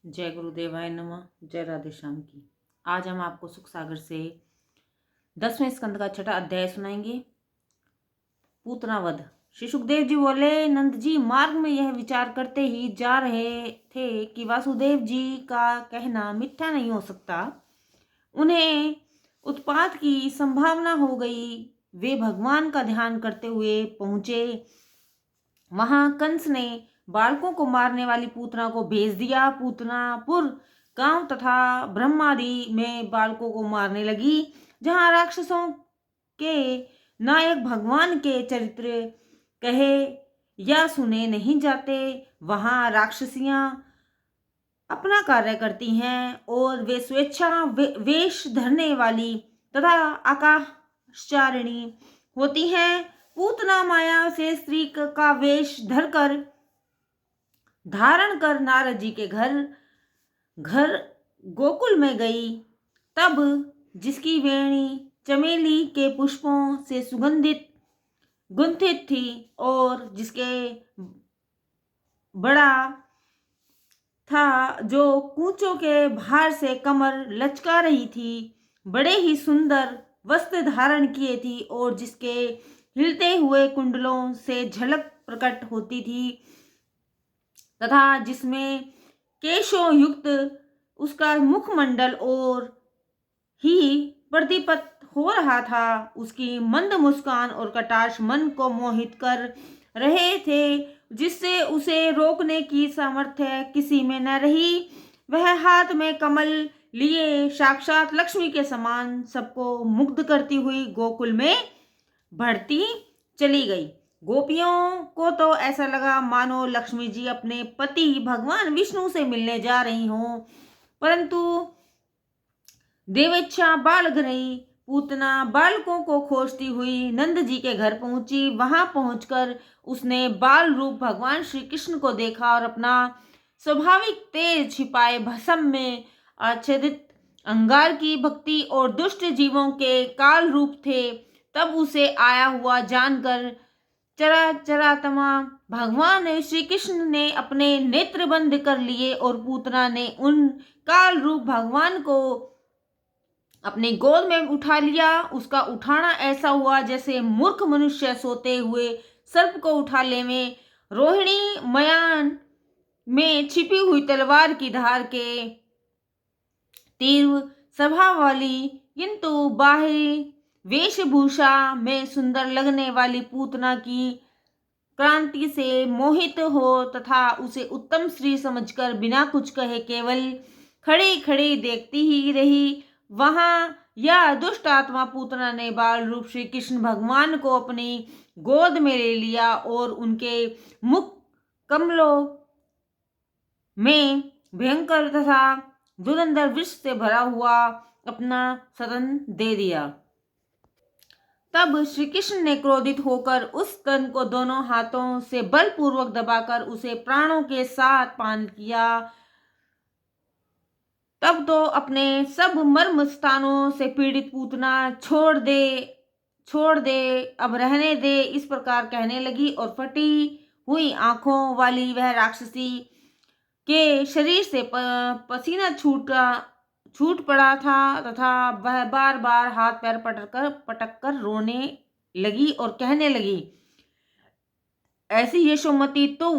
जय गुरुदेवाय नमः। जय राधे श्याम की। आज हम आपको सुख सागर से 10वें स्कंद का छठा अध्याय सुनाएंगे। पूतना वध। श्री सुखदेव जी बोले, नंद जी मार्ग में यह विचार करते ही जा रहे थे कि वासुदेव जी का कहना मिथ्या नहीं हो सकता। उन्हें उत्पात की संभावना हो गई। वे भगवान का ध्यान करते हुए पहुंचे। वहां कंस ने बालकों को मारने वाली पूतना को भेज दिया। पूतनापुर गांव तथा ब्रह्मादि में बालकों को मारने लगी। जहां राक्षसों के नायक भगवान के चरित्र कहे या सुने नहीं जाते, वहां राक्षसियां अपना कार्य करती हैं और वे स्वेच्छा वेश धरने वाली तथा आकाशचारिणी होती हैं। पूतना माया से स्त्री का वेश धारण कर नारद जी के घर गोकुल में गई। तब जिसकी वेणी चमेली के पुष्पों से सुगंधित गुंथित थी और जिसके बड़ा था, जो कूचों के भार से कमर लचका रही थी, बड़े ही सुंदर वस्त्र धारण किए थी और जिसके हिलते हुए कुंडलों से झलक प्रकट होती थी तथा जिसमें केशों युक्त उसका मुखमंडल और ही प्रदीप्त हो रहा था। उसकी मंद मुस्कान और कटाक्ष मन को मोहित कर रहे थे, जिससे उसे रोकने की सामर्थ्य किसी में न रही। वह हाथ में कमल लिए साक्षात लक्ष्मी के समान सबको मुग्ध करती हुई गोकुल में बढ़ती चली गई। गोपियों को तो ऐसा लगा मानो लक्ष्मी जी अपने पति भगवान विष्णु से मिलने जा रही हों, परंतु देवेच्छा बालक रही। पूतना बालकों को खोजती हुई नंद जी के घर पहुंची। वहां पहुंचकर उसने बाल रूप भगवान श्री कृष्ण को देखा और अपना स्वाभाविक तेज छिपाए भस्म में आच्छादित अंगार की भक्ति और दुष्ट जीवों के काल रूप थे। तब उसे आया हुआ जानकर चराचरात्मा भगवान श्री कृष्ण ने अपने नेत्र बंद कर लिए और पूतना ने उन काल रूप भगवान को अपनी गोद में उठा लिया। उसका उठाना ऐसा हुआ जैसे मूर्ख मनुष्य सोते हुए सर्प को उठा ले में रोहिणी मयान में छिपी हुई तलवार की धार के तीव्र स्वभाव वाली किंतु बाहरी वेशभूषा में सुंदर लगने वाली पूतना की क्रांति से मोहित हो तथा उसे उत्तम स्त्री समझकर बिना कुछ कहे केवल खड़ी खड़ी देखती ही रही। वहां यह दुष्ट आत्मा पूतना ने बाल रूप श्री कृष्ण भगवान को अपनी गोद में ले लिया और उनके मुख कमलों में भयंकर तथा दुरंधर विष से भरा हुआ अपना सदन दे दिया। तब श्री कृष्ण ने क्रोधित होकर उस स्तन को दोनों हाथों से बलपूर्वक दबाकर उसे प्राणों के साथ पान किया। तब तो अपने सब मर्म स्थानों से पीड़ित पूतना छोड़ दे अब रहने दे, इस प्रकार कहने लगी और फटी हुई आंखों वाली वह राक्षसी के शरीर से पसीना छूट पड़ा था तथा वह बार बार हाथ पैर पटक कर रोने लगी और कहने लगी, ऐसी यशोमती तू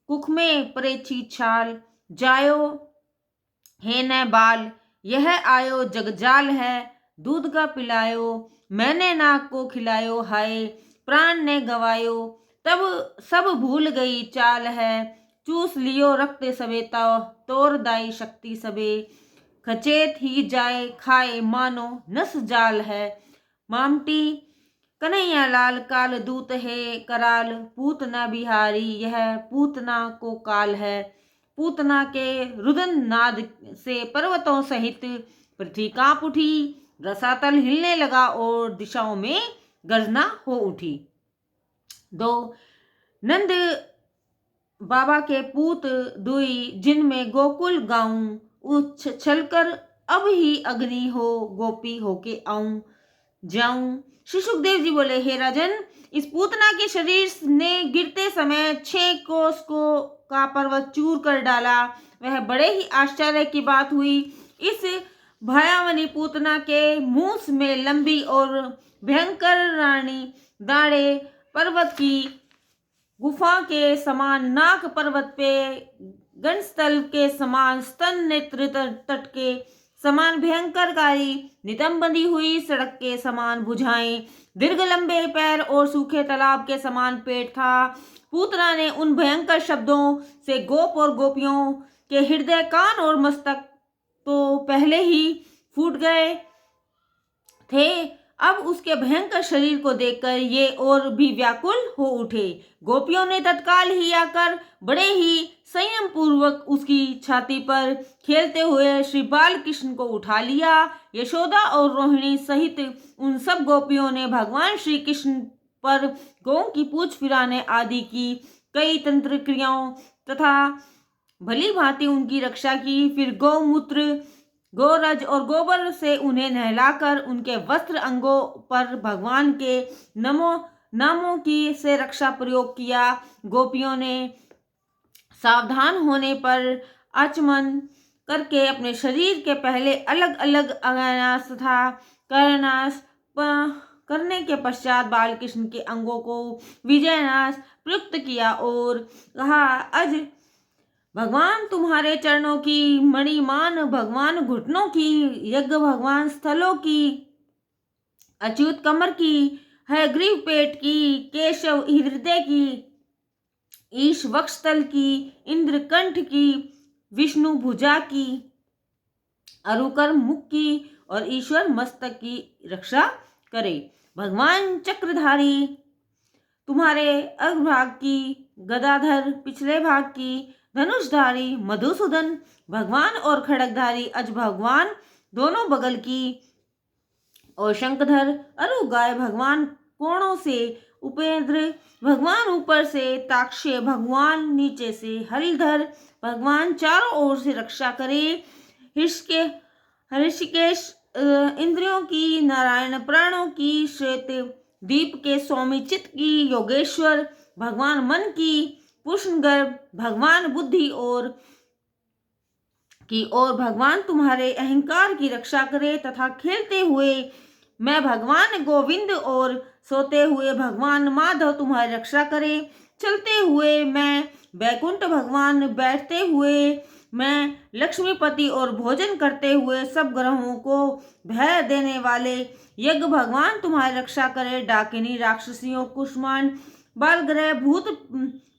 कुख में परेछी छाल जायो है न बाल, यह आयो जगजाल है दूध का पिलायो, मैंने नाक को खिलायो, हाय प्राण ने गवायो, तब सब भूल गई चाल है, चूस लियो रक्त सवेता, तोर दाई शक्ति सबे, खचेत ही जाए खाए मानो नस जाल है, मामटी कन्हैया लाल काल दूत है कराल, पूतना बिहारी यह पूतना को काल है। पूतना के रुदन नाद से पर्वतों सहित पृथ्वी कांप उठी, रसातल हिलने लगा और दिशाओं में गर्जना हो उठी। 2 नंद बाबा के पूत दुई, जिनमें गोकुल गाऊं उछलकर अब ही अग्नि हो गोपी होके आऊं जाऊं। श्री सुखदेव जी बोले, हे राजन, इस पूतना के शरीर ने गिरते समय 6 कोस का पर्वत चूर कर डाला। वह बड़े ही आश्चर्य की बात हुई। इस भयावनी पूतना के मुंह में लंबी और भयंकर रानी दाढ़े, पर्वत की गुफा के समान नाक, पर्वत पे गणस्थल के समान स्तन, नेत्र तट के समान भयंकरकारी, नितंब बंधी हुई सड़क के समान भुजाएं, दीर्घ लंबे पैर और सूखे तालाब के समान पेट था। पूतना ने उन भयंकर शब्दों से गोप और गोपियों के हृदय, कान और मस्तक तो पहले ही फूट गए थे, अब उसके भयंकर शरीर को देखकर ये और भी व्याकुल हो उठे। गोपियों ने तत्काल ही आकर बड़े ही संयम पूर्वक उसकी छाती पर खेलते हुए श्री बाल कृष्ण को उठा लिया। यशोदा और रोहिणी सहित उन सब गोपियों ने भगवान श्री कृष्ण पर गौ की पूंछ फिराने आदि की कई तंत्र क्रियाओं तथा भली भांति उनकी रक्षा की। फिर गौमूत्र, गोरज और गोबर से उन्हें नहलाकर उनके वस्त्र, अंगों पर भगवान के नामों की से रक्षा प्रयोग किया। गोपियों ने सावधान होने पर आचमन करके अपने शरीर के पहले अलग अलग अज्ञानाश तथा करनाश करने के पश्चात बालकृष्ण के अंगों को विजयनाश प्रयुक्त किया और कहा, अज भगवान तुम्हारे चरणों की मणिमान, भगवान घुटनों की, यज्ञ भगवान स्थलों की, अच्युत कमर की, है ग्रीव पेट की, केशव हृदय की, ईश वक्षस्थल की, इंद्र कंठ की, विष्णु भुजा की, अरुकर मुख की और ईश्वर मस्तक की रक्षा करे। भगवान चक्रधारी तुम्हारे अग्रभाग की, गदाधर पिछले भाग की, धनुषधारी मधुसूदन भगवान और खड़गधारी अज भगवान दोनों बगल की, और शंखधर अरु गाय भगवान कोणों से, उपेंद्र भगवान ऊपर से, ताक्षय भगवान नीचे से, हरिधर भगवान चारों ओर से रक्षा करे। ऋषिकेश इंद्रियों की, नारायण प्राणों की, श्वेत दीप के स्वामी चित्त की, योगेश्वर भगवान मन की, पुष्णगर्भ भगवान बुद्धि और भगवान तुम्हारे अहंकार की रक्षा करे। तथा खेलते हुए मैं भगवान गोविंद और सोते हुए भगवान माधव तुम्हारी रक्षा करे। चलते हुए मैं बैकुंठ भगवान, बैठते हुए मैं लक्ष्मीपति और भोजन करते हुए सब ग्रहों को भय देने वाले यज्ञ भगवान तुम्हारी रक्षा करे। डाकिनी, राक्षसियों, कुष्मांड, बालग्रह, भूत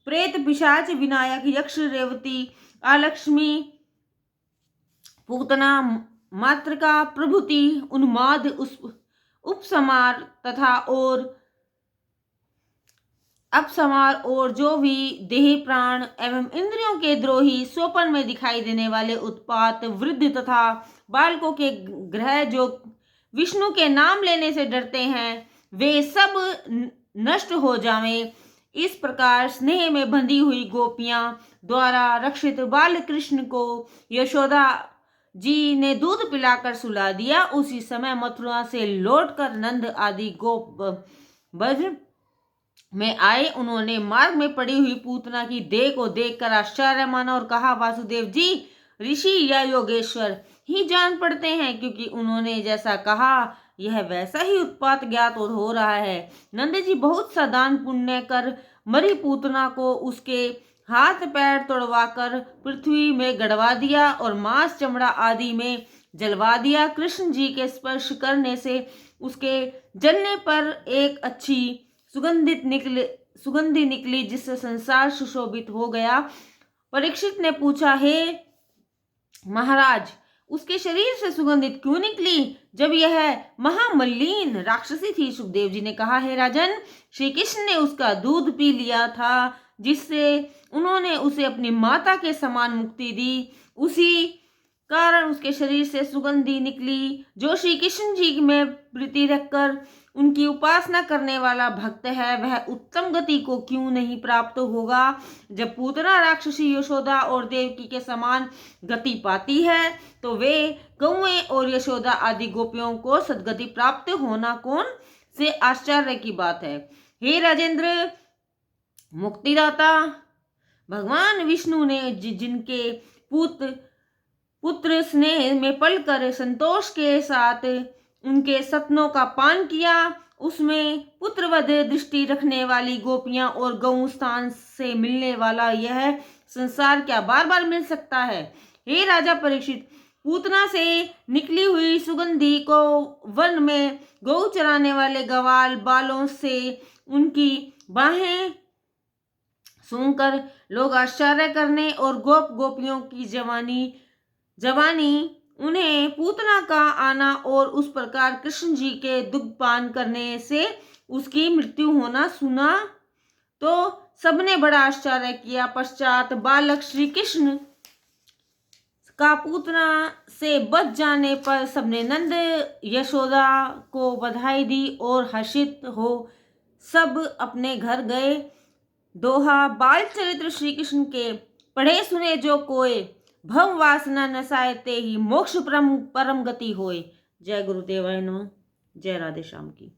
प्रेत, पिशाच, विनायक, यक्ष, रेवती, आलक्ष्मी, पूतना, मातृका प्रभृति, उन्माद, उपसमार तथा और अपसमार और जो भी देह, प्राण एवं इंद्रियों के द्रोही, स्वप्न में दिखाई देने वाले उत्पात, वृद्ध तथा बालकों के ग्रह जो विष्णु के नाम लेने से डरते हैं, वे सब नष्ट हो जावें। इस प्रकार स्नेह में बंधी हुई गोपियां द्वारा रक्षित बाल कृष्ण को यशोदा जी ने दूध पिलाकर सुला दिया। उसी समय मथुरा से लौटकर नंद आदि गोप ब्रज में आए। उन्होंने मार्ग में पड़ी हुई पूतना की देह को देखकर आश्चर्य माना और कहा, वासुदेव जी ऋषि या योगेश्वर ही जान पड़ते हैं, क्योंकि उन्होंने जैसा कहा यह वैसा ही उत्पात ज्ञात हो रहा है। नंद जी बहुत सा दान पुण्य कर मरी पूतना को उसके हाथ पैर तोड़वाकर पृथ्वी में गड़वा दिया और मांस, चमड़ा आदि में जलवा दिया। कृष्ण जी के स्पर्श करने से उसके जलने पर एक अच्छी सुगंधि निकली, जिससे संसार सुशोभित हो गया। परीक्षित ने पूछा, हे महाराज, उसके शरीर से सुगंधित क्यों निकली, जब यह महामलिन राक्षसी थी? सुखदेव जी ने कहा, हे राजन, श्री कृष्ण ने उसका दूध पी लिया था, जिससे उन्होंने उसे अपनी माता के समान मुक्ति दी। उसी कारण उसके शरीर से सुगंधि निकली। जो श्री कृष्ण जी में प्रीति रखकर उनकी उपासना करने वाला भक्त है, वह उत्तम गति को क्यों नहीं प्राप्त होगा? जब पूतना राक्षसी यशोदा और देवकी के समान गति पाती है, तो वे गौएं और यशोदा आदि गोपियों को सद्गति प्राप्त होना कौन से आश्चर्य की बात है। हे राजेंद्र, मुक्तिदाता भगवान विष्णु ने जिनके पुत्र स्नेह में पलकर संतोष के साथ उनके सपनों का पान किया। उसमें पुत्रवध दृष्टि रखने वाली गोपियां और गौ स्थान से मिलने वाला यह संसार क्या बार बार मिल सकता है? हे राजा परीक्षित, पूतना से निकली हुई सुगंधी को वन में गौ चराने वाले गवाल बालों से उनकी बाहें सूंघकर लोग आश्चर्य करने और गोपियों की जवानी उन्हें पूतना का आना और उस प्रकार कृष्ण जी के दुग्ध पान करने से उसकी मृत्यु होना सुना तो सबने बड़ा आश्चर्य किया। पश्चात बालक श्री कृष्ण का पूतना से बच जाने पर सबने नंद यशोदा को बधाई दी और हर्षित हो सब अपने घर गए। दोहा बाल चरित्र श्री कृष्ण के पढ़े सुने जो कोय, भव वासना नसाए ते ही मोक्ष परम गति होय। जय गुरुदेव नमः। जय राधे श्याम की।